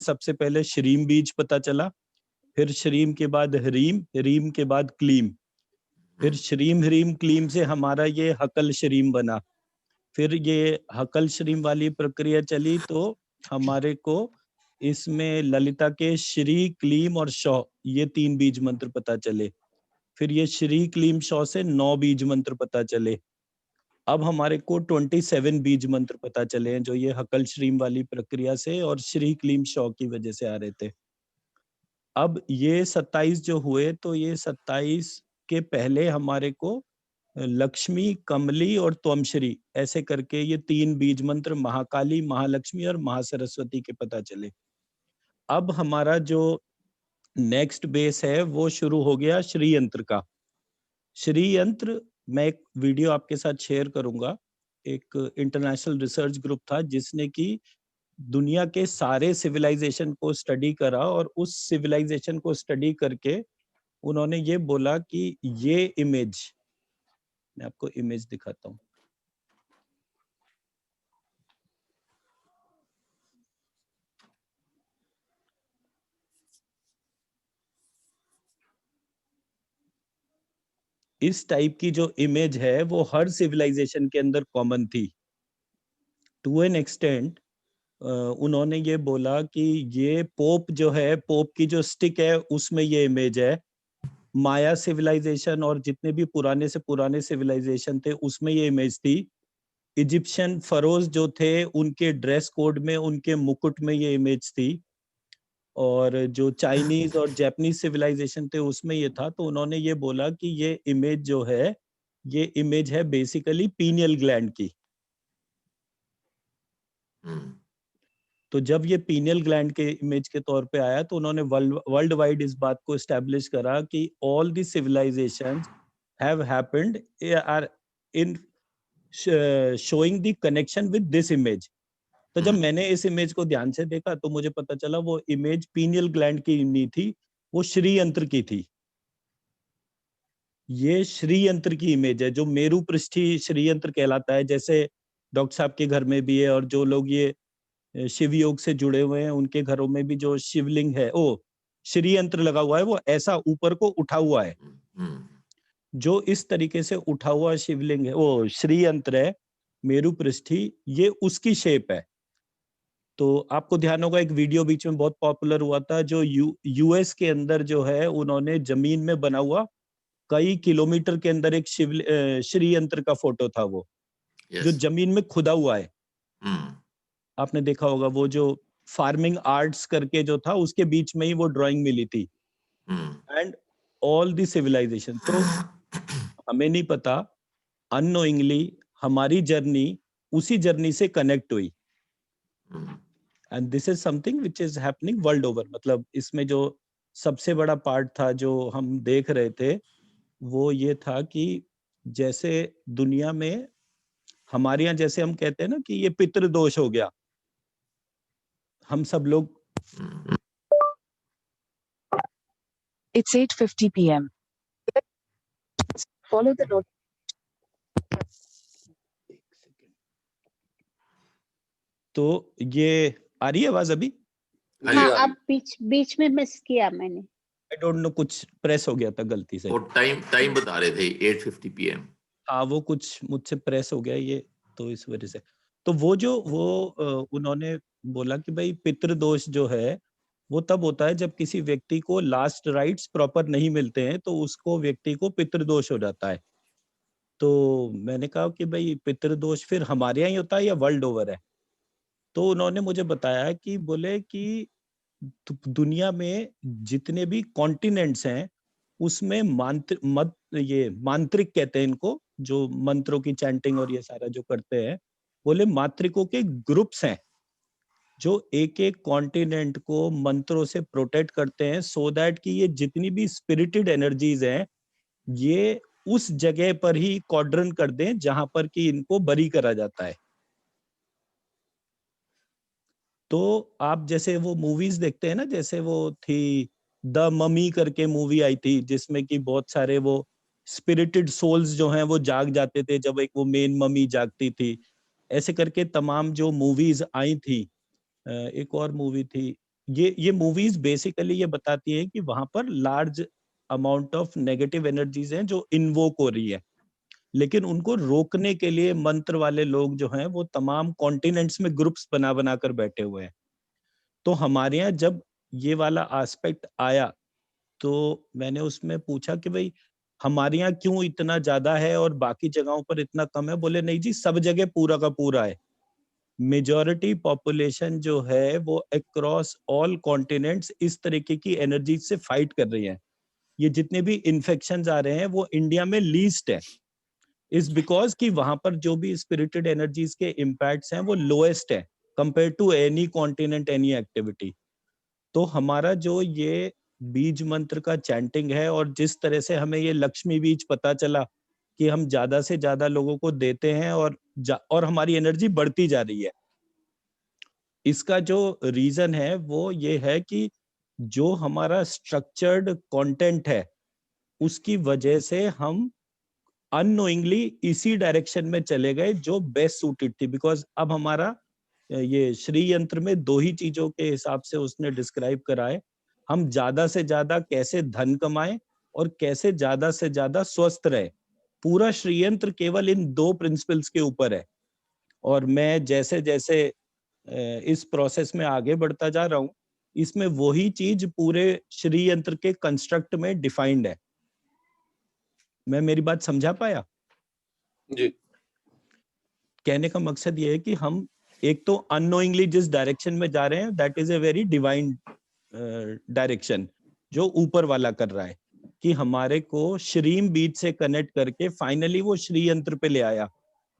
सबसे पहले श्रीम बीज पता चला, फिर श्रीम के बाद ह्रीम, ह्रीम के बाद क्लीम, फिर श्रीम ह्रीम क्लीम से हमारा ये हकल श्रीम बना। फिर ये हकल श्रीम वाली प्रक्रिया चली तो हमारे को इसमें ललिता के श्री क्लीम और शौ ये 3 बीज मंत्र पता चले। फिर ये श्री क्लीम शौ से 9 बीज मंत्र पता चले। अब हमारे को 27 बीज मंत्र पता चले हैं जो ये हकल श्रीम वाली प्रक्रिया से और श्री क्लीम शौ की वजह से आ रहे थे। अब ये 27 जो हुए तो ये 27 के पहले हमारे को लक्ष्मी, कमली और त्वमश्री ऐसे करके ये 3 बीज मंत्र महाकाली, महालक्ष्मी और महासरस्वती के पता चले। अब हमारा जो नेक्स्ट बेस है वो शुरू हो गया श्री यंत्र का। श्री यंत्र मैं एक वीडियो आपके साथ शेयर करूंगा। एक इंटरनेशनल रिसर्च ग्रुप था जिसने की दुनिया के सारे सिविलाइजेशन को स्टडी करा और उस सिविलाइजेशन को स्टडी करके उन्होंने ये बोला कि ये इमेज, मैं आपको इमेज दिखाता हूँ। इस टाइप की जो इमेज है वो हर सिविलाइजेशन के अंदर कॉमन थी। टू एन एक्सटेंट उन्होंने ये बोला कि ये पोप जो है, पोप की जो स्टिक है उसमें ये इमेज है। माया सिविलाइजेशन और जितने भी पुराने से पुराने सिविलाइजेशन थे उसमें ये इमेज थी। इजिप्शियन फरोज जो थे उनके ड्रेस कोड में, उनके मुकुट में ये इमेज थी। और जो चाइनीज और जापानीज सिविलाइजेशन थे उसमें ये था। तो उन्होंने ये बोला कि ये इमेज जो है, ये इमेज है बेसिकली पीनियल ग्लैंड की। तो जब ये पीनियल ग्लैंड के इमेज के तौर पे आया तो उन्होंने वर्ल्ड वाइड इस बात को एस्टेब्लिश करा कि all the civilisations have happened are in showing the connection with this image. तो जब मैंने इस इमेज को ध्यान से देखा तो मुझे पता चला वो इमेज पीनियल ग्लैंड की नहीं थी, वो श्री यंत्र की थी। ये श्री यंत्र की इमेज है जो मेरु पृष्ठी श्री यंत्र कहलाता है। जैसे डॉक्टर साहब के घर में भी है और जो लोग ये शिव योग से जुड़े हुए हैं उनके घरों में भी जो शिवलिंग है, ओ श्री यंत्र लगा हुआ है, वो ऐसा ऊपर को उठा हुआ है। जो इस तरीके से उठा हुआ शिवलिंग है वो श्री यंत्र है, मेरु पृष्ठी, ये उसकी शेप है। तो आपको ध्यान होगा एक वीडियो बीच में बहुत पॉपुलर हुआ था जो यूएस के अंदर जो है उन्होंने जमीन में बना हुआ कई किलोमीटर के अंदर एक श्री यंत्र का फोटो था वो, जो जमीन में खुदा हुआ है। आपने देखा होगा वो जो फार्मिंग आर्ट्स करके जो था उसके बीच में ही वो ड्राइंग मिली थी। एंड ऑल दी सिविलाइजेशन, तो हमें नहीं पता, अननोइंगली हमारी जर्नी उसी जर्नी से कनेक्ट हुई। And this is something which is happening world over. मतलब इसमें जो सबसे बड़ा पार्ट था जो हम देख रहे थे वो ये था कि जैसे दुनिया में हमारे यहाँ जैसे हम कहते हैं ना कि ये पितृदोष हो गया, हम सब लोग It's 8:50 p.m. Follow the note. तो ये आ रही है आवाज अभी? हाँ, अब बीच में मिस किया मैंने। आई डोंट नो, कुछ प्रेस हो गया था गलती से। वो टाइम बता रहे थे 8:50 PM। हाँ, वो कुछ मुझसे प्रेस हो गया ये, तो इस वजह से। तो वो उन्होंने बोला कि भाई पितृदोष जो है वो तब होता है जब किसी व्यक्ति को लास्ट राइट्स प्रॉपर नहीं मिलते हैं तो उसको व्यक्ति को पितृदोष हो जाता है। तो मैंने कहा कि भाई पितृदोष फिर हमारे यहाँ ही होता है या वर्ल्ड ओवर है? तो उन्होंने मुझे बताया कि बोले कि दुनिया में जितने भी कॉन्टिनेंट्स हैं उसमें मांत्रिक कहते हैं इनको, जो मंत्रों की चैंटिंग और ये सारा जो करते हैं, बोले मांत्रिकों के ग्रुप्स हैं जो एक एक कॉन्टिनेंट को मंत्रों से प्रोटेक्ट करते हैं सो दैट कि ये जितनी भी स्पिरिटेड एनर्जीज हैं ये उस जगह पर ही क्वाड्रन कर दें जहां पर कि इनको बरी करा जाता है। तो आप जैसे वो मूवीज देखते हैं ना, जैसे वो थी द ममी करके मूवी आई थी जिसमें कि बहुत सारे वो स्पिरिटेड सोल्स जो हैं वो जाग जाते थे जब एक वो मेन ममी जागती थी। ऐसे करके तमाम जो मूवीज आई थी, एक और मूवी थी ये मूवीज बेसिकली ये बताती है कि वहां पर large amount of negative energies हैं जो इन्वोक हो रही है, लेकिन उनको रोकने के लिए मंत्र वाले लोग जो हैं वो तमाम कॉन्टिनेंट्स में ग्रुप्स बना बना कर बैठे हुए हैं। तो हमारे यहाँ जब ये वाला एस्पेक्ट आया तो मैंने उसमें पूछा कि भाई हमारे यहाँ क्यों इतना ज्यादा है और बाकी जगहों पर इतना कम है। बोले नहीं जी, सब जगह पूरा का पूरा है। मेजॉरिटी पॉपुलेशन जो है वो अक्रॉस ऑल कॉन्टिनेंट्स इस तरीके की एनर्जी से फाइट कर रही है। ये जितने भी इन्फेक्शंस आ रहे हैं वो इंडिया में लीस्ट है, इज बिकॉज कि वहां पर जो भी स्पिरिटेड एनर्जीज के इम्पैक्ट्स हैं वो लोएस्ट है compare to any continent, any activity. तो हमारा जो ये बीज मंत्र का चैंटिंग है और जिस तरह से हमें ये लक्ष्मी बीज पता चला कि हम ज्यादा से ज्यादा लोगों को देते हैं और हमारी एनर्जी बढ़ती जा रही है, इसका जो रीजन है वो ये है कि जो हमारा स्ट्रक्चर्ड कंटेंट है उसकी वजह से हम अननोइंगली इसी डायरेक्शन में चले गए जो बेस्ट सूटेड थी। बिकॉज अब हमारा ये श्री यंत्र में दो ही चीजों के हिसाब से उसने डिस्क्राइब करा है, हम ज्यादा से ज्यादा कैसे धन कमाएं और कैसे ज्यादा से ज्यादा स्वस्थ रहे। पूरा श्री यंत्र केवल इन दो प्रिंसिपल्स के ऊपर है। और मैं जैसे जैसे इस प्रोसेस में आगे बढ़ता जा रहा हूं, इसमें वही चीज पूरे श्री यंत्र के कंस्ट्रक्ट में डिफाइंड है। मैं मेरी बात समझा पाया? जी। कहने का मकसद ये है कि हम एक तो अननोइंगली जिस डायरेक्शन में जा रहे हैं that is a very divine direction जो ऊपर वाला कर रहा है कि हमारे को श्रीम बीज से कनेक्ट करके फाइनली वो श्री यंत्र पे ले आया।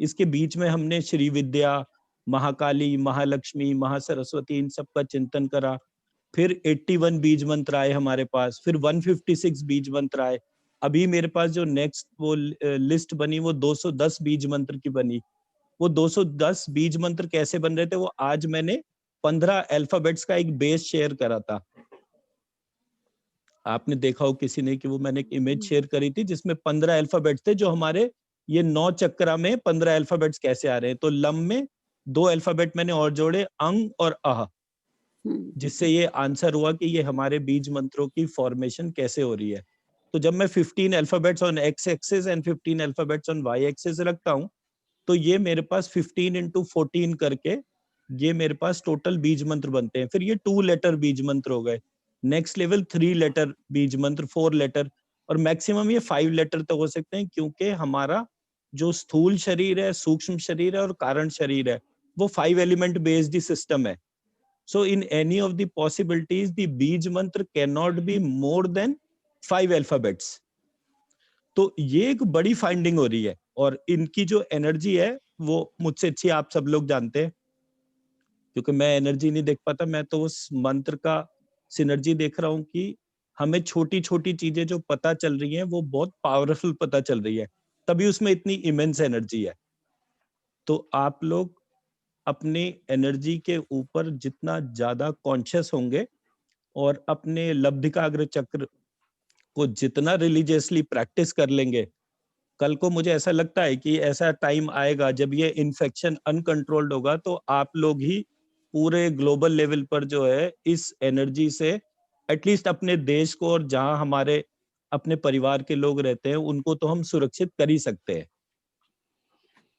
इसके बीच में हमने श्री विद्या, महाकाली, महालक्ष्मी, महासरस्वती इन सब का चिंतन करा। फिर 81 बीज मंत्र आए हमारे पास, फिर 156 बीज मंत्र आए। अभी मेरे पास जो नेक्स्ट वो लिस्ट बनी वो 210 बीज मंत्र की बनी। वो 210 बीज मंत्र कैसे बन रहे थे वो आज मैंने 15 अल्फाबेट्स का एक बेस शेयर करा था। आपने देखा हो किसी ने कि वो मैंने एक इमेज शेयर करी थी जिसमें 15 अल्फाबेट्स थे, जो हमारे ये 9 चक्रा में 15 अल्फाबेट्स कैसे आ रहे हैं। तो लम में 2 अल्फाबेट मैंने और जोड़े, अंग और अह, जिससे ये आंसर हुआ कि ये हमारे बीज मंत्रों की फॉर्मेशन कैसे हो रही है। तो जब मैं 15 alphabets on X axis and 15 alphabets on Y axis रखता हूँ तो ये मेरे पास 15 into 14 करके ये मेरे पास टोटल बीज मंत्र बनते हैं। फिर ये 2 लेटर बीज मंत्र हो गए, नेक्स्ट लेवल 3 लेटर बीज मंत्र, 4 लेटर, और मैक्सिमम ये 5 लेटर तक हो सकते हैं क्योंकि हमारा जो स्थूल शरीर है, सूक्ष्म शरीर है और कारण शरीर है वो 5 एलिमेंट बेस्ड सिस्टम है। So in any of the possibilities, the बीज मंत्र cannot be more than 5 alphabets. तो ये एक बड़ी फाइंडिंग हो रही है और इनकी जो एनर्जी है वो मुझसे अच्छी आप सब लोग जानते हैं, क्योंकि मैं एनर्जी नहीं देख पाता। मैं तो उस मंत्र का सिनर्जी देख रहा हूँ कि हमें छोटी छोटी चीजें जो पता चल रही हैं वो बहुत पावरफुल पता चल रही है, तभी उसमें इतनी इमेंस एनर्जी है। तो आप लोग अपनी एनर्जी के ऊपर जितना ज्यादा कॉन्शियस होंगे और अपने लब्धिकाग्र चक्र को जितना रिलीजियसली प्रैक्टिस कर लेंगे, कल को मुझे ऐसा लगता है कि ऐसा टाइम आएगा जब ये इन्फेक्शन अनकंट्रोल्ड होगा तो आप लोग ही पूरे ग्लोबल लेवल पर जो है इस एनर्जी से एटलीस्ट अपने देश को और जहां हमारे अपने परिवार के लोग रहते हैं उनको तो हम सुरक्षित कर ही सकते हैं।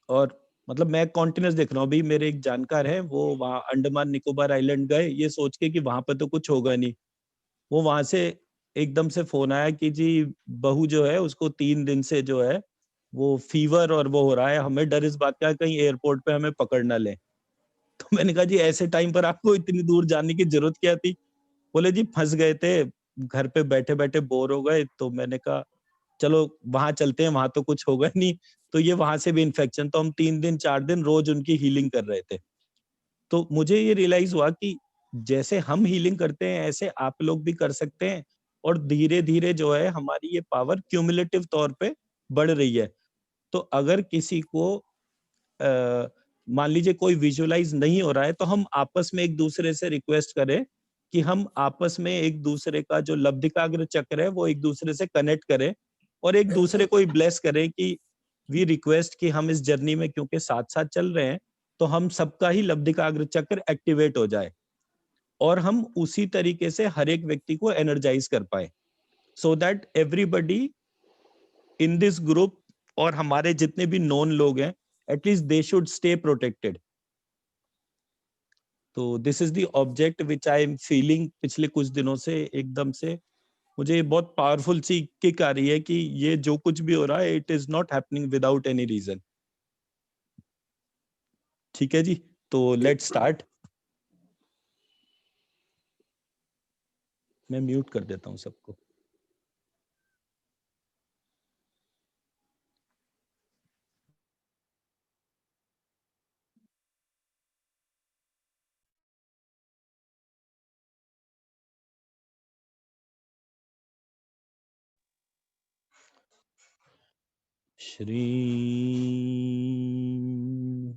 और मतलब मैं कॉन्टिन्यूस देख रहा हूँ, अभी मेरे एक जानकार है वो वहाँ अंडमान निकोबार आइलैंड गए ये सोच के कि वहां पर तो कुछ होगा नहीं। वो वहां से एकदम से फोन आया कि जी बहू जो है उसको 3 दिन से जो है वो फीवर और वो हो रहा है, हमें डर इस बात का कहीं एयरपोर्ट पे हमें पकड़ ना ले। तो मैंने कहा जी ऐसे टाइम पर आपको इतनी दूर जाने की जरूरत क्या थी? बोले जी फंस गए थे, घर पे बैठे बैठे बोर हो गए, तो मैंने कहा चलो वहां चलते हैं, वहां तो कुछ होगा नहीं। तो ये वहां से भी इन्फेक्शन, तो हम 3 दिन 4 दिन रोज उनकी हीलिंग कर रहे थे। तो मुझे ये रियलाइज हुआ कि जैसे हम हीलिंग करते हैं ऐसे आप लोग भी कर सकते हैं और धीरे धीरे जो है हमारी ये पावर क्यूमुलेटिव तौर पे बढ़ रही है। तो अगर किसी को मान लीजिए कोई विजुअलाइज नहीं हो रहा है तो हम आपस में एक दूसरे से रिक्वेस्ट करें कि हम आपस में एक दूसरे का जो लब्धिकाग्र चक्र है वो एक दूसरे से कनेक्ट करें और एक दूसरे को ब्लेस करें कि वी रिक्वेस्ट कि हम इस जर्नी में क्योंकि साथ साथ चल रहे हैं तो हम सबका ही लब्धिकाग्र चक्र एक्टिवेट हो जाए। और हम उसी तरीके से हर एक व्यक्ति को एनर्जाइज कर पाए, so that everybody in this group और हमारे जितने भी नॉन लोग हैं, at least they should stay protected. तो this is the object which I am feeling पिछले कुछ दिनों से। एकदम से मुझे बहुत पावरफुल सी किक आ रही है कि ये जो कुछ भी हो रहा है, it is not happening without any reason. ठीक है जी, तो लेट्स स्टार्ट। मैं म्यूट कर देता हूं सबको। श्री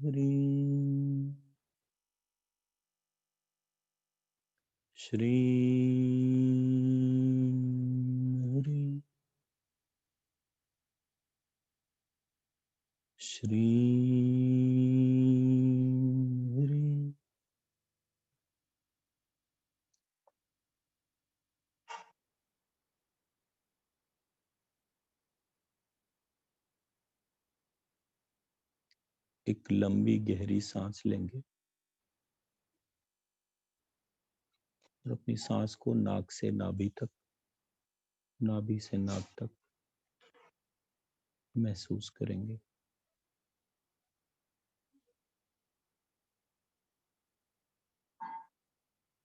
ह्रीं श्री ह्रीं श्री ह्रीं एक लंबी गहरी सांस लेंगे और अपनी सांस को नाक से नाभि तक, नाभि से नाक तक महसूस करेंगे।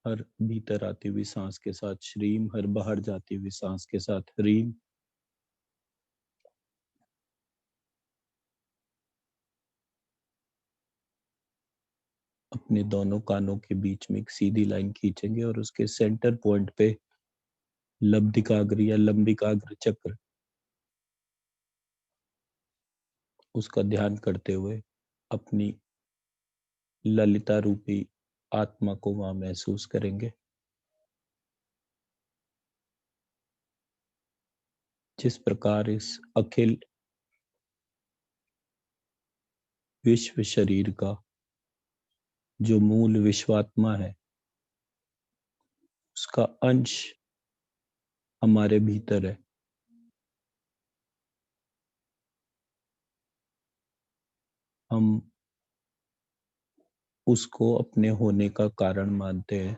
हर भीतर आती हुई सांस के साथ श्रीम, हर बाहर जाती हुई सांस के साथ ह्रीम। अपने दोनों कानों के बीच में एक सीधी लाइन खींचेंगे और उसके सेंटर पॉइंट पे लब्धिकाग्र या लंबिकाग्र चक्र, उसका ध्यान करते हुए अपनी ललिता रूपी आत्मा को वहां महसूस करेंगे। जिस प्रकार इस अखिल विश्व शरीर का जो मूल विश्वात्मा है, उसका अंश हमारे भीतर है। हम उसको अपने होने का कारण मानते हैं।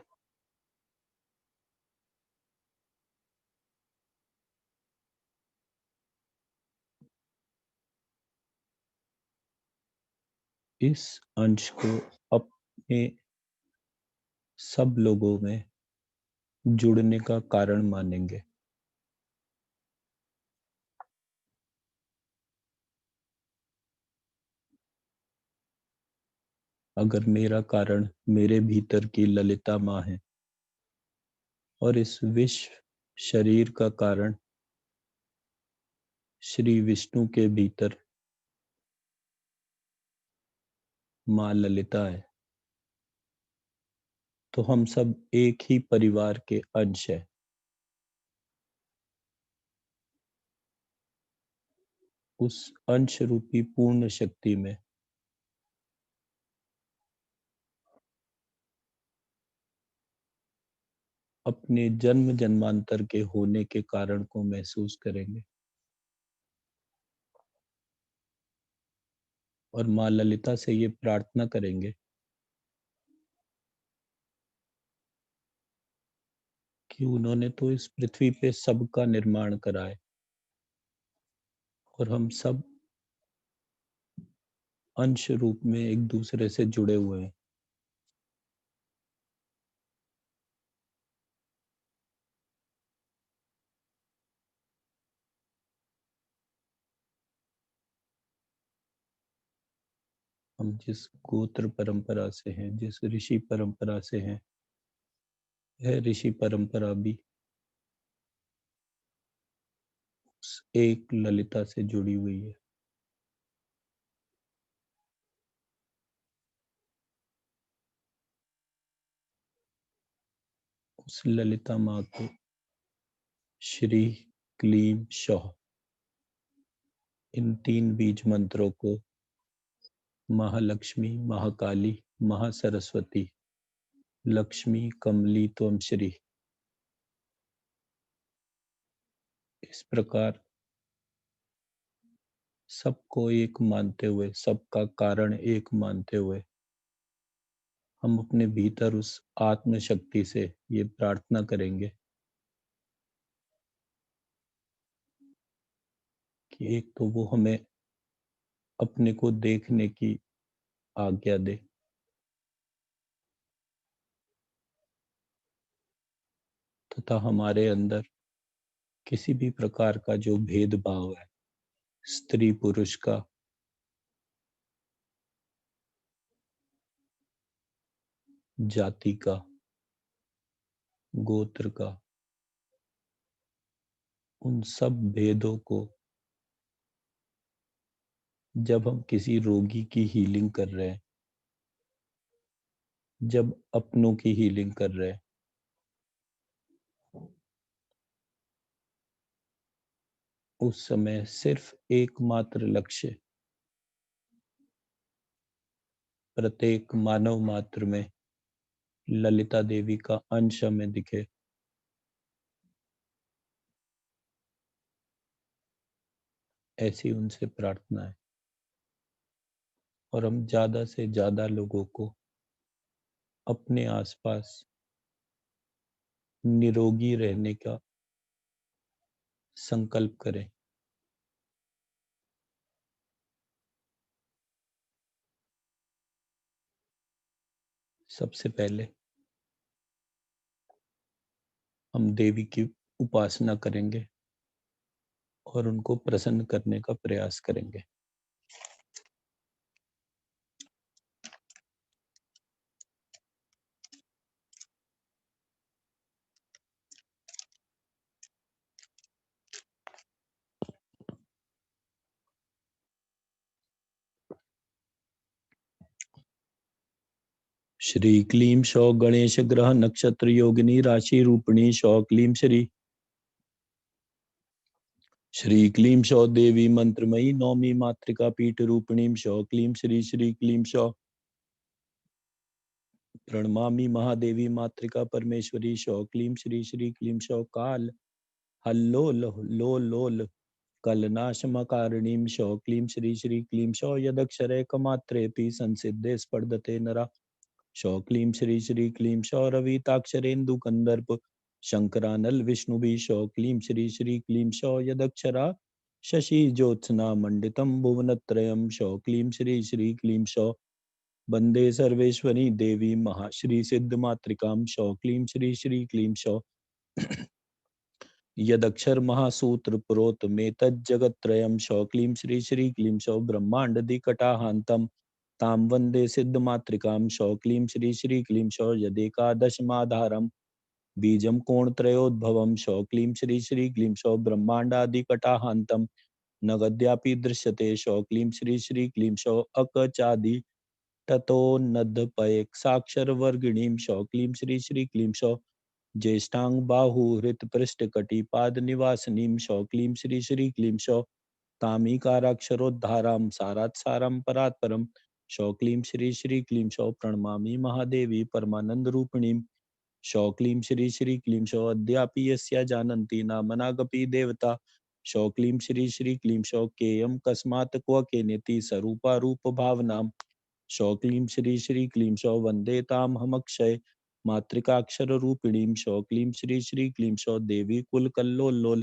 इस अंश को अपने सब लोगों में जुड़ने का कारण मानेंगे। अगर मेरा कारण मेरे भीतर की ललिता माँ है और इस विश्व शरीर का कारण श्री विष्णु के भीतर माँ ललिता है, तो हम सब एक ही परिवार के अंश हैं। उस अंश रूपी पूर्ण शक्ति में अपने जन्म जन्मांतर के होने के कारण को महसूस करेंगे और माँ ललिता से ये प्रार्थना करेंगे कि उन्होंने तो इस पृथ्वी पे सबका निर्माण करा है और हम सब अंश रूप में एक दूसरे से जुड़े हुए हैं। हम जिस गोत्र परंपरा से हैं, जिस ऋषि परंपरा से हैं, यह ऋषि परंपरा भी उस एक ललिता से जुड़ी हुई है। उस ललिता माँ को श्री क्लीम शौह, इन 3 बीज मंत्रों को महालक्ष्मी, महाकाली, महासरस्वती लक्ष्मी कमली त्वं श्री। इस प्रकार सबको एक मानते हुए, सबका कारण एक मानते हुए हम अपने भीतर उस आत्म शक्ति से ये प्रार्थना करेंगे कि एक तो वो हमें अपने को देखने की आज्ञा दे, तथा हमारे अंदर किसी भी प्रकार का जो भेदभाव है, स्त्री पुरुष का, जाति का, गोत्र का, उन सब भेदों को जब हम किसी रोगी की हीलिंग कर रहे हैं, जब अपनों की हीलिंग कर रहे हैं, उस समय सिर्फ एकमात्र लक्ष्य प्रत्येक मानव मात्र में ललिता देवी का अंश हमें दिखे, ऐसी उनसे प्रार्थना है। और हम ज्यादा से ज्यादा लोगों को अपने आसपास निरोगी रहने का संकल्प करें। सबसे पहले हम देवी की उपासना करेंगे और उनको प्रसन्न करने का प्रयास करेंगे। श्री क्लीम शौ गणेश ग्रह नक्षत्र योगिनी राशि रूपिणी शौ क्लीम श्री। श्री क्लीम शौ देवी मंत्रमयी नौमी मातृका पीठ रूपिणी शौ क्लीम श्री। श्री क्लीम शौ प्रणमामि महादेवी मातृका परमेश्वरी शौ क्लीम श्री। श्री क्लीम शौ काल हल्लोल लोल कलनाशमकारिणीं शौ क्लीम श्री। श्री क्लीम शौ यदक्षरैकमात्रेऽपि संसिद्धे स्पर्धते नरा शौ क्लीम श्री। श्री क्लीम शौ रविताक्षरेन्दुकन्दर्प शंकरानल विष्णुभि शौ क्लीम श्री। श्री क्लीम शौ यदक्षरा शशि ज्योत्स्ना मंडितम भुवनत्रयम् शौ क्लीम श्री। श्री क्लीम शौ वंदे सर्वेश्वरी देवी महाश्री सिद्ध मातृकां शौ क्लीम श्री। श्री क्लीम शौ यदक्षर महासूत्र पुरोत में तज्जगत्रयम् शौ क्लीम श्री। श्री क्लीम शौ ब्रह्मांडदिकटाहान्तं तां वंदे सिद्ध मातृकां शौ क्लीम श्री। श्री क्लीम शौ यदेकादशमाधारम बीजम कोणत्रयोद्भवम् शौ क्लीम श्री। श्री क्लीम शौ ब्रह्मांडादिकटाहान्तं नगद्यापि दृश्यते शौ क्लीम श्री। श्री क्लीम शौ अकचादि ततोन्नदपयेक्षाक्षर वर्गिणीं शौ क्लीम श्री। श्री क्लीम शौ ज्येष्ठांग बाहु हृत पृष्ठ कटी पाद निवासिनीं शौ क्लीम श्री। श्री क्लीम शौ तामीकाराक्षरोद्धारां सारात् सारं परात् परं शौ क्लीम श्री। श्री क्लीम शौ प्रणमामि महादेवी परमानंद रूपिणीं शौ क्लीम श्री। श्री क्लीम शौ अद्यापि यस्या जानन्ति नामनागपि देवता शौ क्लीम श्री। श्री क्लीम शौ केयं कस्मात् क्व केनेति स्वरूपा रूप भावनां शौ क्लीम श्री। श्री क्लीम शौ वंदे तामहमक्षय मातृकाक्षर रूपिणीं शौ क्लीम श्री। श्री क्लीम शौ देवी कुल कल्लोल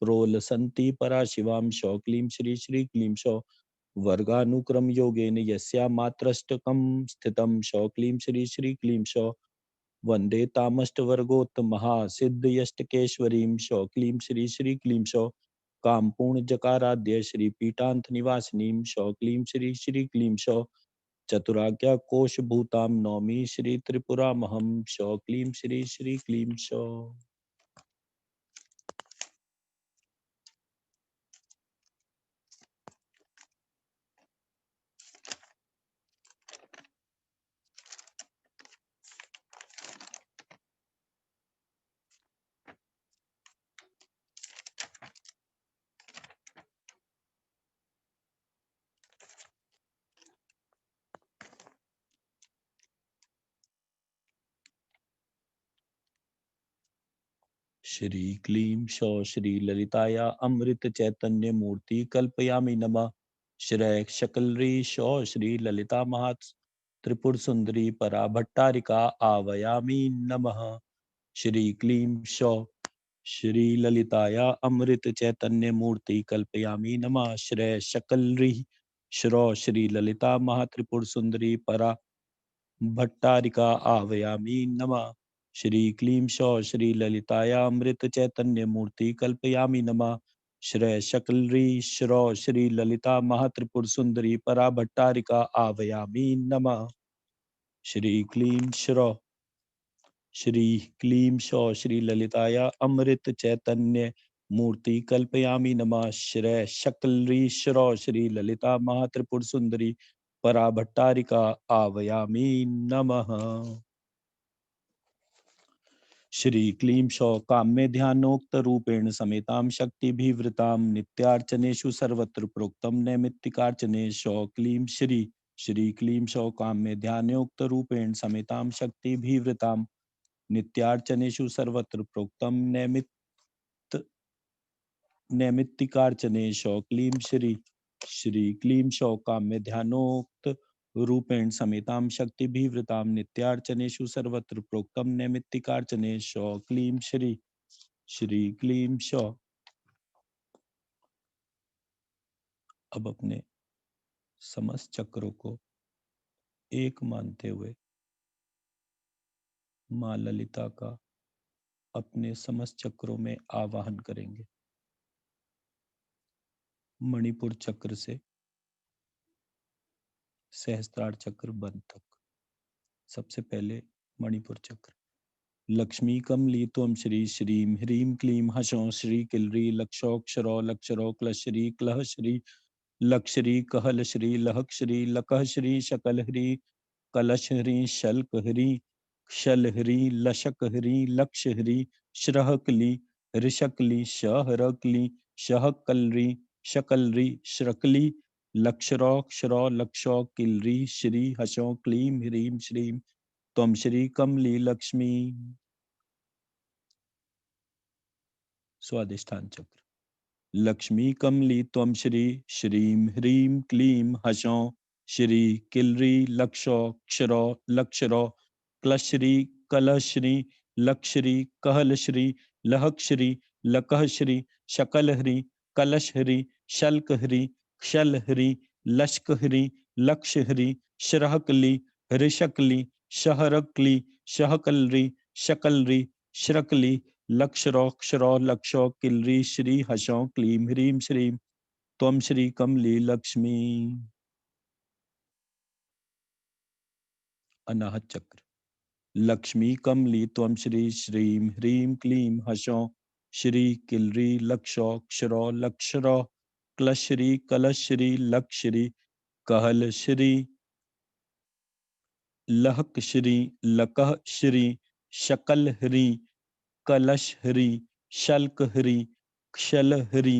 प्रोल संति पराशिवां शौ क्लीम श्री। श्री क्लीम शौ वर्गानुक्रम योगेन यस्या मात्रष्टकं स्थितं शौ क्लीम श्री। श्री क्लीम शौ वंदे तामष्टवर्गोत्तमहा सिद्धयष्टकेश्वरीं शौ क्लीम श्री। श्री क्लीम शौ कामपूर्ण जकाराध्य श्री पीठांत निवासिनीं शौ क्लीम श्री। श्री क्लीम शौ चतुराज्ञा कोश भूताम नौमी श्री त्रिपुरामहम शौ क्लीम श्री। श्री क्लीम शौ। श्री क्लीं शौ श्री ललिताया अमृत चैतन्य मूर्ति कल्पयामि नमः। श्रेय शकलरी शौ श्री ललिता महात त्रिपुर सुंदरी परा भट्टारिका आवायामि नमः। श्री क्लीं शौ श्री ललिताया अमृत चैतन्य मूर्ति कल्पयामि नमः। श्रेय शकलरी श्रो श्री ललिता महात्रिपुर सुंदरी परा भट्टारिका आवायामि नमः। श्री क्लीं शौ श्री ललिताया अमृत चैतन्य मूर्ति कल्पयामि नमः। श्रेय शकलरी श्रो श्री ललिता महात्रिपुर सुंदरी परा भट्टारिका आवायामि नमः। श्री क्लीं श्रो श्री क्लीं शौ श्री ललिताया अमृत चैतन्य मूर्ति कल्पयामि नमः। श्रेय शकलरी श्रो श्री ललिता महात्रिपुर सुंदरी परा भट्टारिका आवायामि नमः। श्री क्लीं शौ काम्य ध्यानोक्त रूपेण समेतां शक्तिभिवृतां नित्यार्चनेषु सर्वत्र प्रोक्तं नैमित्तिकार्चने शौ क्लीं श्री क्लीं शौ काम्य ध्यानोक्त रूपेण समेतां शक्तिभिवृतां नित्यार्चनेषु सर्वत्र प्रोक्तं नैमित्तिकार्चने शौ क्लीं श्री क्लीं शौ काम्य ध्यानोक्त रूपेण समेतां शक्तिभिवृतां नित्यार्चनेषु सर्वत्र प्रोक्तं नैमित्तिकार्चने शौ क्लीं श्री क्लीं शौ। अब अपने समस्त चक्रों को एक मानते हुए माँ ललिता का अपने समस्त चक्रों में आवाहन करेंगे। मणिपुर चक्र से सहस्त्रार चक्र बंद तक। सबसे पहले मणिपुर चक्र। लक्ष्मी कमली त्वं श्री श्रीं ह्रीं क्लीं हसौं श्री किलरी लक्षोक्षरो लक्षरो क्लश्री क्लह श्री लक्षरी कहल श्री लहक श्री लकह श्री शकल ह्री कलश ह्री शल्क ह्री शल ह्री लशक ह्री लक्ष ह्री श्रहकली ऋषकली शहरकली शहकलरी शकलरी श्रकली लक्षरोक्षरो लक्षो किलरी श्री हसौं क्लीं ह्रीं श्रीं त्वं श्री कमली लक्ष्मी। स्वादिष्ठान चक्र। लक्ष्मी कमली त्वं श्री श्रीं ह्रीं क्लीं हसौं श्री किलरी लक्षो क्षरो लक्षरो क्लश्री कलश्री लक्षरी कहलश्री लहक्षरी लकहश्री शकलहरी कलशहरी शल्कहरी क्षलहरी लश्कहरी लक्षहरी श्रहकली ऋषकली शहरकली शहकलरी शकलरी श्रकली लक्षरोक्षरो लक्षो किलरी श्री हसौं क्लीं ह्रीं श्रीं त्वं श्री कमली लक्ष्मी। अनाहत चक्र। लक्ष्मी कमली त्वं श्री श्रीं ह्रीं क्लीं हसौं श्री किलरी लक्षोक्षरो लक्षरो क्लश्री कलश्री लक्षरी कहलश्री लहकश्री लकहश्री शकलहरी कलशहरी शल्कहरी क्षलहरी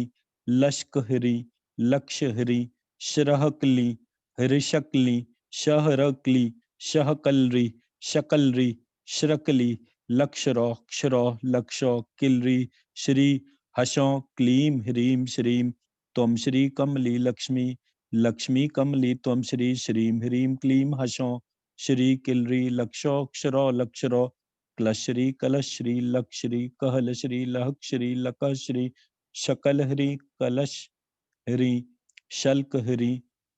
लश्कहरी लक्षहरी श्रहकली ऋषकली शहरकली शहकलरी शकलरी श्रकली लक्षरोक्षरो लक्षो किलरी श्री हसौं क्लीं ह्रीं श्रीं त्वं श्री कमली लक्ष्मी। लक्ष्मी कमली त्वं श्री श्रीं ह्रीं क्लीं हसौं श्री किलरी लक्षोक्षरो लक्षरो क्लश्री कलश्री लक्षरी कहलश्री लहक्षरी लकश्री शकलहरी कलशहरी शल्कहरी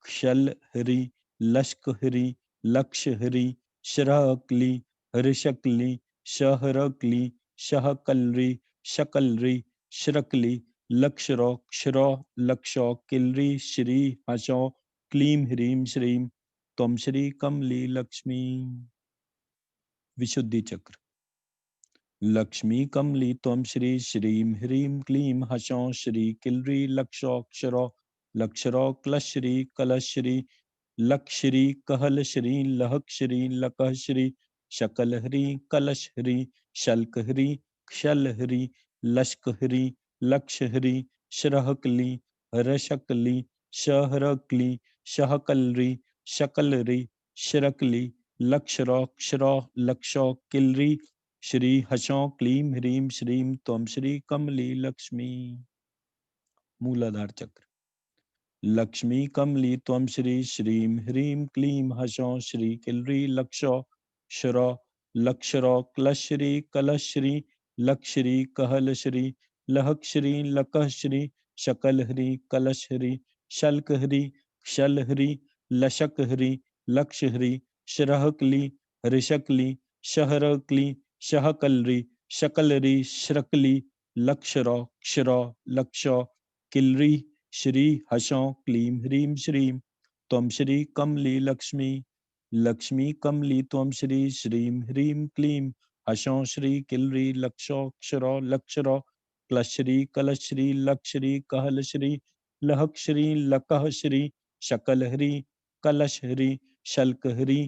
क्षलहरी लश्कहरी लक्षहरी श्रहकली ऋषकली शहरकली शहकलरी शकलरी श्रकली लक्षरोक्षरो लक्षो किलरी श्री हसौं क्लीं ह्रीं श्रीं त्वं श्री कमली लक्ष्मी। विशुद्धि चक्र। लक्ष्मी कमली त्वं श्री श्रीं ह्रीं क्लीं हसौं श्री किलरी लक्षोक्षरो लक्षरो क्लश्री कलश्री लक्षरी कहलश्री लहक्षरी लकहश्री शकलहरी कलशहरी शल्कहरी क्षलहरी लश्कहरी लक्षहरी श्रहकली रशकली शहरकली शहकलरी शकलरी श्रकली लक्षरोक्षरो लक्षो किलरी श्री हसौं क्लीं ह्रीं श्रीं त्वं श्री कमली लक्ष्मी। मूलाधार चक्र। लक्ष्मी कमली त्वं श्री श्रीं ह्रीं क्लीं हसौं श्री किलरी लक्षौ श्रो लक्षरो क्लश्री कलश्री लक्षरी कहलश्री लहक्षरी लकश्री शकलहरी कलशहरी शल्कहरी क्षलहरी लशकहरी लक्षहरी श्रहकली ऋषकली शहरकली शहकलरी शकलरी श्रकली लक्षरो क्षरो लक्षो किलरी श्री हसौं क्लीं ह्रीं श्रीं त्वं श्री कमली लक्ष्मी। लक्ष्मी कमली त्वं श्री श्रीं ह्रीं क्लीं हसौं श्री किलरी लक्षौ क्षरो लक्षरो क्लश्री कलश्री लक्षरी कहलश्री लहक्षरी लकहश्री शकलहरी कलशहरी शल्कहरी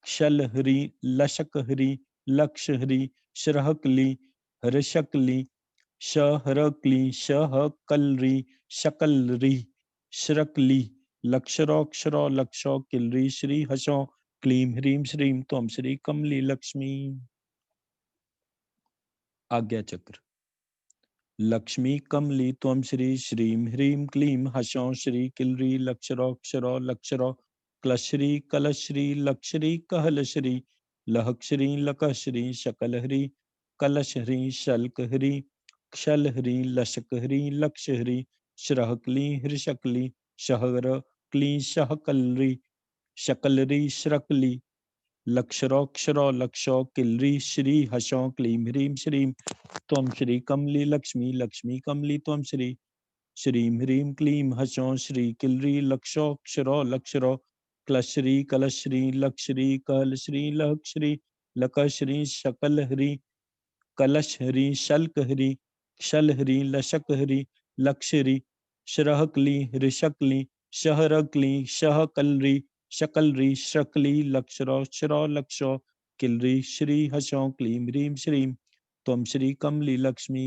क्षलहरी लशकहरी लक्षहरी श्रहकली ऋषकली शहरकली शहकलरी शकलरी श्रकली लक्षरोक्षरो लक्षो किलरी श्री हसौं क्लीं ह्रीं श्रीं त्वं श्री कमली लक्ष्मी। आज्ञा चक्र। लक्ष्मी कमली त्वं श्री श्रीं ह्रीं क्लीं हसौं श्री किलरी लक्षरोक्षरो लक्षरो क्लश्री कलश्री लक्षरी कहलश्री लहक्षरी लकश्री शकलहरी कलशहरी शल्कहरी क्षलहरी लशकहरी लक्षहरी श्रहकली हृषकली शहरकली शहकलरी शकलरी श्रकली लक्षरोक्षरो लक्षो किलरी श्री हसौं क्लीं ह्रीं श्रीं त्वं श्री कमली लक्ष्मी। लक्ष्मी कमली त्वं श्री श्रीं ह्रीं क्लीं हसौं श्री किलरी लक्षोक्षरो लक्षरो क्लश्री कलश्री लक्षरी कहलश्री लहक्षरी लकश्री शकलहरी कलशहरी शल्कहरी क्षलहरी लशकहरी लक्षरी श्रहकली ऋषकली शहरकली शहकलरी शकलरी श्रकली लक्षरो लक्षो किलरी श्री हसौं क्लीं ह्रीं श्रीं त्वं श्री कमली लक्ष्मी।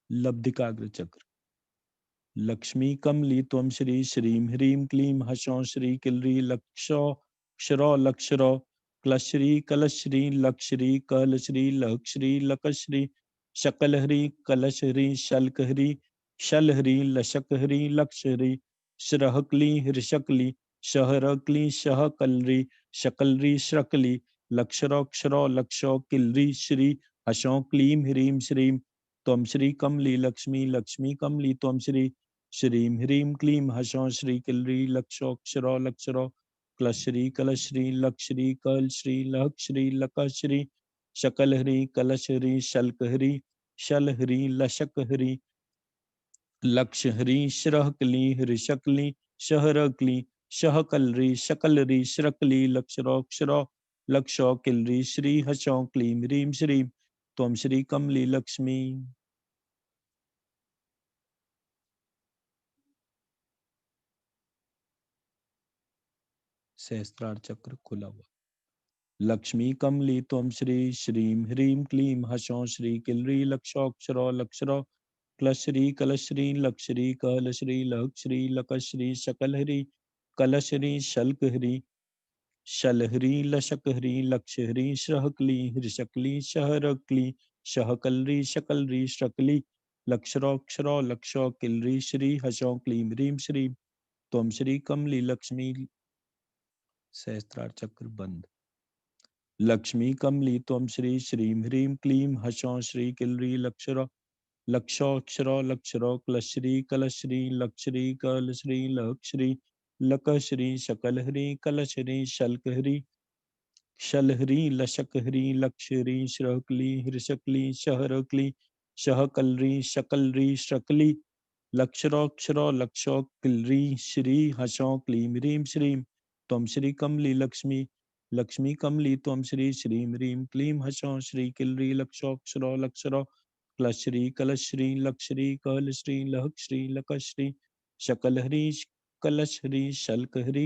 लब्धिकाग्र चक्र। लक्ष्मी कमली त्वं श्री श्रीं ह्रीं क्लीं हसौं श्री किलरी लक्षो क्षरो लक्षरो क्लश्री कलश्री लक्षरी कहलश्री लहक्षरी लकश्री शकलहरी कलशहरी शल्कहरी शलहरी लशकहरी लक्षहरी श्रहकली हृषकली शहरकली शहकलरी शकलरी श्रकली लक्षरोक्षरो लक्षो किलरी श्री हसौं क्लीं ह्रीं श्रीं त्वं श्री कमली लक्ष्मी। लक्ष्मी कमली त्वं श्री श्रीं ह्रीं क्लीं हसौं श्री किलरी लक्षोक्षरो लक्षरो क्लश्री कलश्री लक्षरी कहलश्री लहक्षरी लकश्री शकलहरी कलशहरी शल्कहरी शलहरी लशकहरी लक्षहरी श्रहकली हृषकली शहरकली शहकलरी शकलरी श्रकली लक्षरोक्षरो लक्षो किलरी श्री हसौं क्लीं ह्रीं श्रीं त्वं श्री कमली लक्ष्मी। सहस्त्रार चक्र खुला हुआ। लक्ष्मी कमली त्वं श्री श्रीं ह्रीं क्लीं हसौं श्री किलरी लक्षोक्षरो लक्षरो क्लश्री कलश्री लक्षरी कहलश्री लहक्षरी लकश्री शकलहरी कलशरी शल्कहरी शलहरी लशकहरी लक्षहरी श्रहकली हृषकली शहरकली शहकलरी शकलरी श्रकली लक्षरोक्षरो लक्षो किलरी श्री हसौं क्लीं ह्रीं श्रीं त्वं श्री कमली लक्ष्मी। सहस्त्रार चक्र बंद। लक्ष्मी कमली त्वं श्री श्रीं ह्रीं क्लीं हसौं श्री किलरी लक्षरो लक्षोक्षरो लक्षरो क्लश्री कलश्री लक्षरी कलश्री लहक्षरी लकश्री शकलहरी कलशरी शल्कहरी शलहरी लशकहरी लक्षरी श्रहकली हृषकली शहरकली शहकलरी शकलरी श्रकली लक्षरोक्षरो लक्षो किलरी श्री हसौं क्लीं ह्रीं श्रीं त्वं श्री कमली लक्ष्मी। लक्ष्मी कमली त्वं श्री श्रीं ह्रीं क्लीं हसौं श्री किलरी लक्षोक्षरो लक्षरो क्लश्री कलश्री लक्षरी कहलश्री लहक्षरी लकश्री शकलहरी कलशहरी शल्कहरी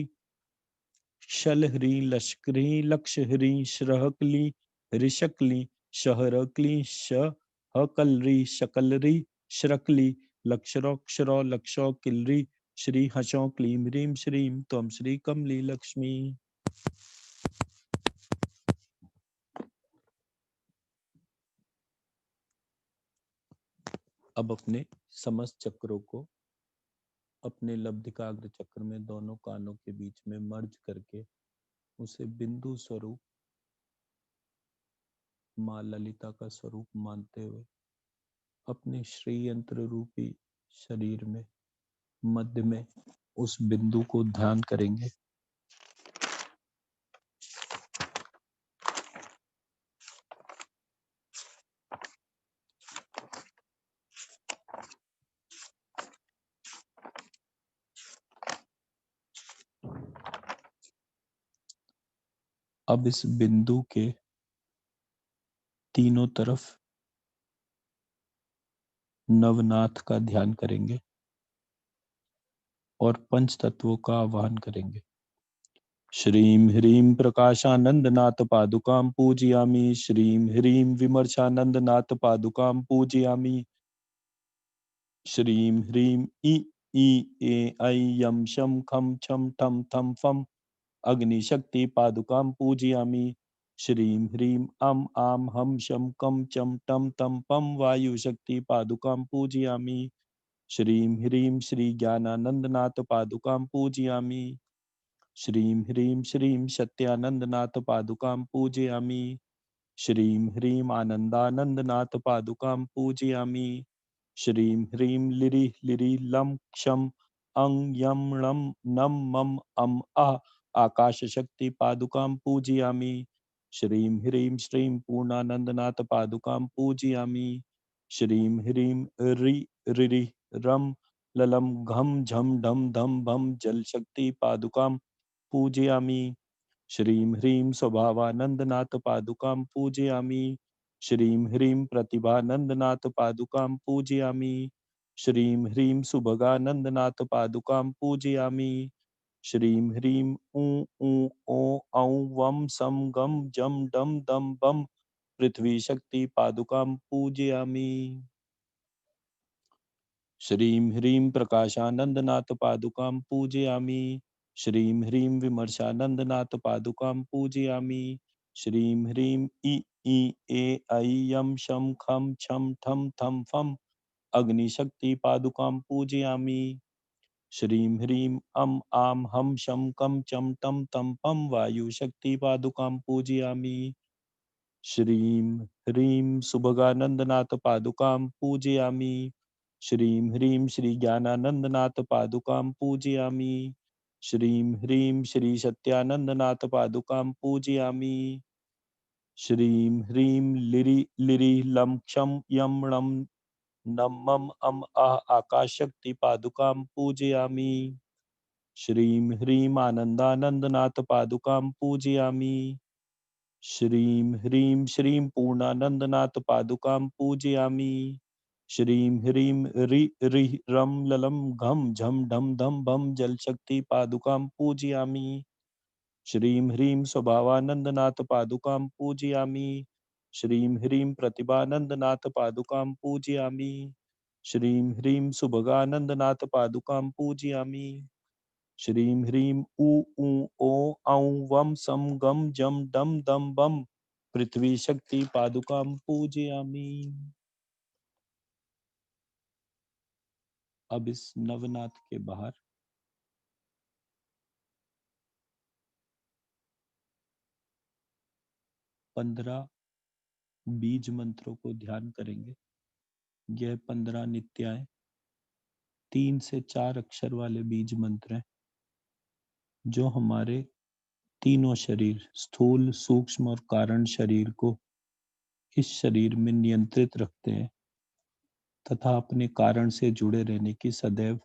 शलहरी लश्करी लक्षहरी श्रहकली ऋषकली शहरकली शहकलरी शकलरी श्रकली लक्षरोक्षरो लक्षो किलरी श्री हसौं क्लीं ह्रीं श्रीं त्वं श्री कमली लक्ष्मी। अब अपने समस्त चक्रों को अपने लब्धिकाग्र चक्र में दोनों कानों के बीच में मर्ज करके उसे बिंदु स्वरूप माँ ललिता का स्वरूप मानते हुए अपने श्री यंत्र रूपी शरीर में मध्य में उस बिंदु को ध्यान करेंगे। अब इस बिंदु के तीनों तरफ नवनाथ का ध्यान करेंगे और पंच तत्वों का आवाहन करेंगे। श्रीं ह्रीं प्रकाशानंदनाथ पादुकां पूजयामि। श्रीं ह्रीं विमर्शानंदनाथ पादुकां पूजयामि। श्रीं ह्रीं ई ए ऐ यम शम खम छम ठम थम फम अग्निशक्ति पादुकां पूजयामि। श्रीं ह्रीं आम हम शम कम चम टम तम पम वायुशक्ति पादुकां पूजयामि। श्रीं ह्रीं श्री ज्ञानानंदनाथ पादुकां पूजयामि। श्रीं ह्रीं श्रीं सत्यानंदनाथ पादुकां पूजयामि। श्रीं ह्रीं आनंदानंदनाथ पादुकां पूजयामि। श्रीं ह्रीं लिरि लिरि लं क्षं अं यं णं नं मम अम आकाश शक्ति पादुकां पूजयामि। श्रीं ह्रीं श्रीं पूर्णानंदनाथ पादुकां पूजयामि। श्रीं ह्रीं रि रिरि रम ललम घम झम ढम धम भम जल शक्ति पादुकां पूजयामि। श्रीं ह्रीं स्वभावानंदनाथ पादुकां पूजयामि। श्रीं ह्रीं प्रतिभानंदनाथ पादुकां पूजयामि। श्रीं ह्रीं सुभगानंदनाथ पादुकां पूजयामि। श्रीं ह्रीं ऊ ओ औ वम सम गम जम डम दम बम पृथ्वी शक्ति पादुकां पूजयामि। श्रीं ह्रीं प्रकाशानंदनाथ पादुकां पूजयामि। श्रीं ह्रीं विमर्शानंदनाथ पादुकां पूजयामि। श्रीं ह्रीं ई ए ऐ यम शम खम छम ठम थम फम अग्निशक्ति पादुकां पूजयामि। श्रीं ह्रीं आम हम शम कम चम टम तम पम वायुशक्ति पादुकां पूजयामि। श्रीं ह्रीं सुभगानंदनाथ पादुकां पूजयामि। श्रीं ह्रीं श्री ज्ञानानंदनाथ पादुकां पूजयामि। श्रीं ह्रीं श्री सत्यानंदनाथ पादुकां पूजयामि। श्रीं ह्रीं लिरि लिरि लं क्षं यं णं नं मम अम आकाश शक्ति पादुकां पूजयामि। श्रीं ह्रीं आनंदानंदनाथ पादुकां पूजयामि। श्रीं ह्रीं श्रीं पूर्णानंदनाथ पादुकां पूजयामि। श्रीं ह्रीं रि रि रम ललम घम झम ढम धम भम जल शक्ति पादुकां पूजयामि। श्रीं ह्रीं स्वभावानंदनाथ पादुकां पूजयामि। श्रीं ह्रीं प्रतिभानंदनाथ पादुकां पूजयामि। श्रीं ह्रीं सुभगानंदनाथ पादुकां पूजयामि। श्रीं ह्रीं ऊ ओ औ वम सम गम जम डम दम बम पृथ्वी शक्ति पादुकां पूजयामि। अब इस नवनाथ के बाहर पंद्रह बीज मंत्रों को ध्यान करेंगे। यह 15 नित्याएं 3 से 4 अक्षर वाले बीज मंत्र हैं जो हमारे तीनों शरीर स्थूल सूक्ष्म और कारण शरीर को इस शरीर में नियंत्रित रखते हैं तथा अपने कारण से जुड़े रहने की सदैव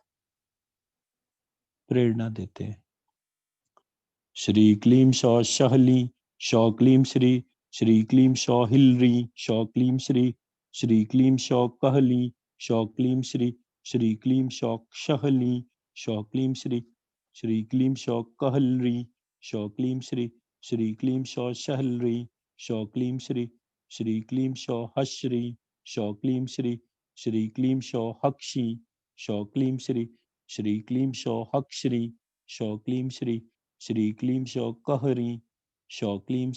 प्रेरणा देते हैं। श्री क्लीं शौ शहली शौ क्लीं श्री क्लीं शौ हिलरी शौ क्लीं श्री क्लीं शौ कहली शौ क्लीं श्री क्लीं शौ क्षहली शौ क्लीं श्री क्लीं शौ कहलरी शौ क्लीं श्री क्लीं शौ शहलरी शौ क्लीं श्री क्लीं शौ हश्री शौ क्लीं श्री क्लीं शौ हक्षी शौ क्लीं श्री क्लीं शौ हक्षरी शौ क्लीं श्री क्लीं शौ कहरी शौ क्लीं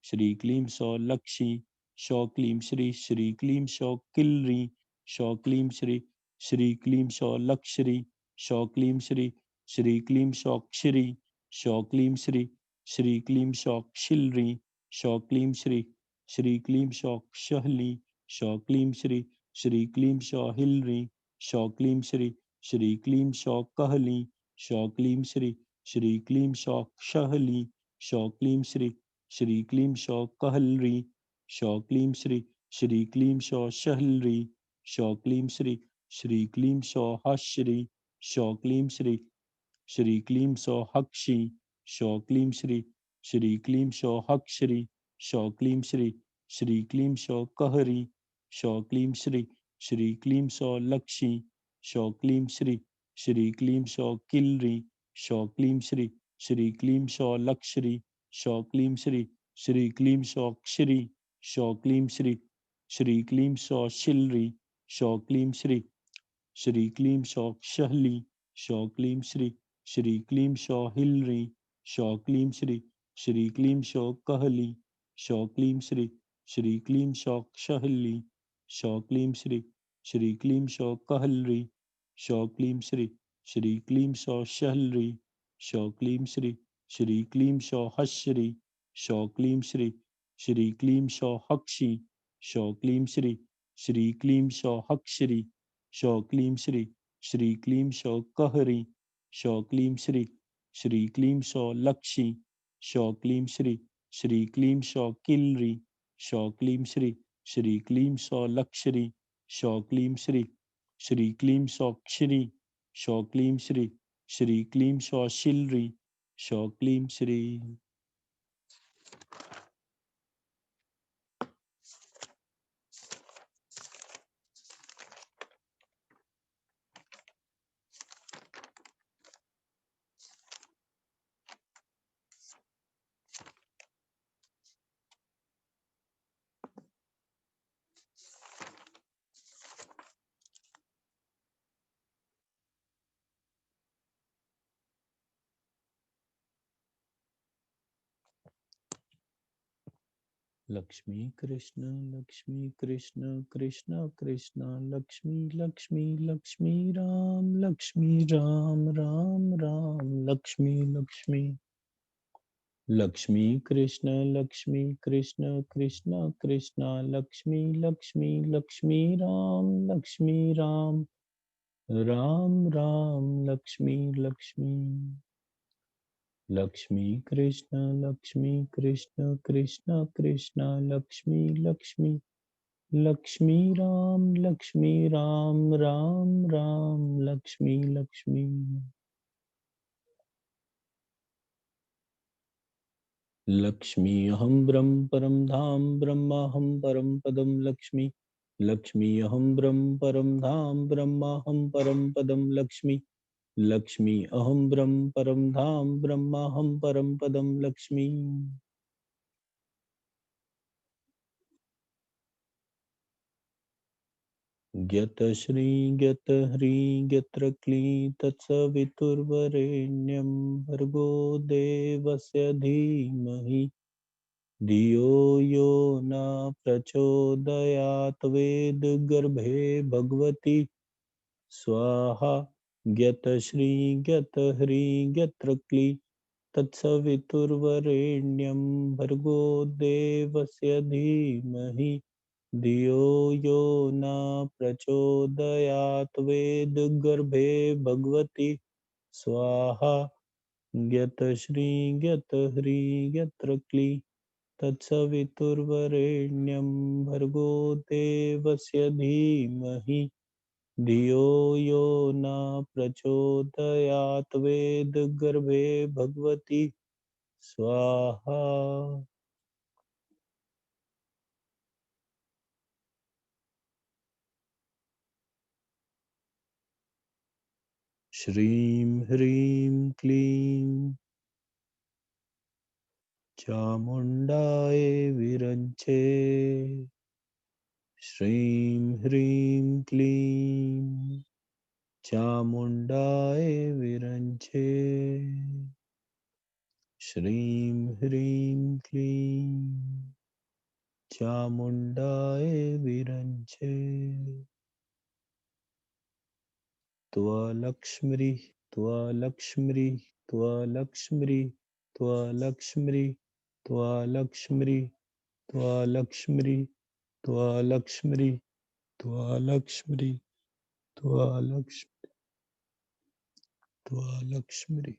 श्री क्लीं शौ लक्षी शौ क्लीं श्री क्लीं शौ किलरी शौ क्लीं श्री, श्री क्लीं शौ लक्षरी, शौ क्लीं श्री, श्री क्लीं शौक्षरी, शौ क्लीं श्री, श्री क्लीं शौक्षिल्री, शौ क्लीं श्री, श्री क्लीं शौक्षहली, शौ क्लीं श्री, श्री क्लीं शौहिल्री, शौ क्लीं श्री, श्री क्लीं शौकहली, शौ क्लीं श्री, श्री क्लीं शौक्षहली, शौ क्लीं श्री, श्री क्लीं शौकहल्री, शौ क्लीं श्री, श्री क्लीं शौशहल्री, शौ क्लीं श्री, श्री क्लीं शौहश्री, शौ क्लीं श्री, श्री क्लीं सौहक्षी, शौ क्लीं श्री, श्री क्लीं सौहक्षरी, शौ क्लीं श्री, श्री क्लीं सौकहरी, शौ क्लीं श्री, श्री क्लीं सौलक्षी, शौ क्लीं श्री, श्री क्लीं सौकिल्री, शौ क्लीं श्री, श्री क्लीं सौलक्षरी, शौ क्लीं श्री, श्री क्लीं सौक्षरी, शौ क्लीं श्री, श्री क्लीं सौशिल्री, शौ क्लीं श्री, श्री क्लीं शौक्षहली, शौ क्लीं श्री, श्री क्लीं शौहिल्री, शौ क्लीं श्री, श्री क्लीं शौकहली, शौ क्लीं श्री, श्री क्लीं शौक्षहली, शौ क्लीं श्री, श्री क्लीं शौकहल्री, शौ क्लीं श्री, श्री क्लीं शौशहल्री, शौ क्लीं श्री, श्री क्लीं शौहश्री, शौ क्लीं श्री, श्री क्लीं शौहक्षी, शौ क्लीं श्री, श्री क्लीं शौहक्षरी, शौ क्लीं श्री, श्री क्लीं शौकहरी, शौ क्लीं श्री, श्री क्लीं शौलक्षी, शौ क्लीं श्री, श्री क्लीं शौकिल्री, शौ क्लीं श्री, श्री क्लीं शौलक्षरी, शौ क्लीं श्री, श्री क्लीं शौक्षरी, शौ क्लीं श्री, श्री क्लीं शौशिल्री, शौ क्लीं श्री। लक्ष्मी कृष्ण कृष्ण कृष्ण लक्ष्मी लक्ष्मी लक्ष्मी राम राम राम लक्ष्मी लक्ष्मी लक्ष्मी कृष्ण कृष्ण कृष्ण लक्ष्मी लक्ष्मी लक्ष्मी राम राम राम लक्ष्मी लक्ष्मी लक्ष्मी कृष्ण कृष्ण कृष्ण लक्ष्मी लक्ष्मी लक्ष्मी राम राम लक्ष्मी लक्ष्मी लक्ष्मी अहं ब्रह्म परम धाम ब्रह्माहं परम पदम लक्ष्मी लक्ष्मी अहं ब्रह्म परम धाम ब्रह्माहं परम पदम लक्ष्मी लक्ष्मी अहं ब्रह्म परम धाम ब्रह्माहं परम पदम लक्ष्मी ज्ञत श्री ज्ञत ह्री ज्ञत्र क्ली तत्सवितुर्वरेण्यं भर्गो देवस्य धीमहि धियो यो न प्रचोदयात् वेदगर्भे भगवति स्वाहा ज्ञत श्री ज्ञत ह्री ज्ञत्र क्ली तत्सवितुर्वरेण्यं भर्गो देवस्य धीमहि धियो यो न प्रचोदयात् वेदगर्भे भगवति स्वाहा ज्ञत श्री ज्ञत ह्री ज्ञत्र क्ली तत्सवितुर्वरेण्यं भर्गो देवस्य धीमहि धियो यो न प्रचोदयात् वेदगर्भे भगवति स्वाहा श्रीं ह्रीं क्लीं चामुण्डाय विरञ्चे श्रीं ह्रीं क्लीं चामुण्डाय विरञ्चे श्रीं ह्रीं क्लीं चामुण्डाय विरञ्चे त्वलक्ष्म्री त्वलक्ष्म्री त्वलक्ष्म्री त्वलक्ष्म्री त्वलक्ष्म्री त्वलक्ष्म्री त्वलक्ष्म्री त्वलक्ष्म्री त्वलक्ष्म्री त्वलक्ष्म्री